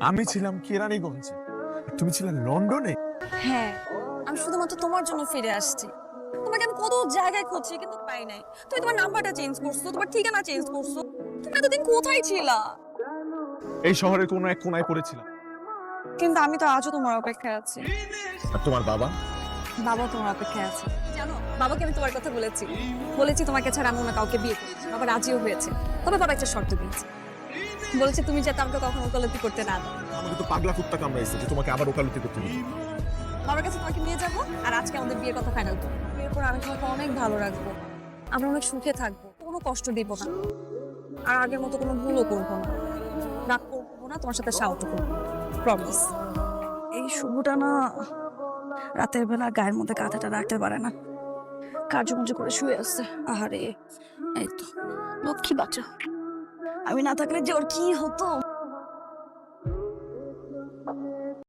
আমি ছিলাম কেরানীগঞ্জে, তুমি ছিলে লন্ডনে। হ্যাঁ, আমি শুধুমাত্র তোমার জন্য ফিরে আসছি। তোমাকে আমি কত জায়গায় খুঁজছি কিন্তু পাই নাই। তুমি তোমার নাম্বারটা চেঞ্জ করছো, তোমার ঠিকানা চেঞ্জ করছো। তুমি এতদিন কোথায় ছিলা? এই শহরের কোনো এক কোনায় পড়েছিলাম। কিন্তু আমি তো আজও তোমার অপেক্ষায় আছি। আর তোমার বাবা? বাবা তোমার অপেক্ষায় আছে। জানো, বাবাকে আমি তোমার কথা বলেছি। বলেছি তোমাকে ছাড়া আমি অন্য কাউকে বিয়ে করব না। বাবা রাজিও হয়েছে। তবে বাবা একটা শর্ত দিয়েছে। বলেছে তুমি যাতে আমাকে কখনো ওকালতি করতে না দাও। আমাকে তো পাগলা কুত্তা কামড়াইছে যে তোমাকে আবার ওকালতি করতে হবে। বাবার কাছে তোমাকে নিয়ে যাবো আর আজকে আমাদের বিয়ের কথা ফাইনাল করবো। বিয়ের পর আমি তোমাকে অনেক ভালো রাখবো। আমরা অনেক সুখে থাকবো, কোনো কষ্ট দিব না। আর আগের মতো কোনো ভুলও করবো না। রাগ করবো না, তোমার সাথে শাউট করবো, প্রমিস। এই শুভটা না রাতের বেলা গায়ের মধ্যে কাঁথাটা রাখতে পারে না, কাজুমুজু করে শুয়ে আসছে। আহারে, এই তো লক্ষ্মী বাচ্চা। আমি না থাকলে যে ওর কি হতো।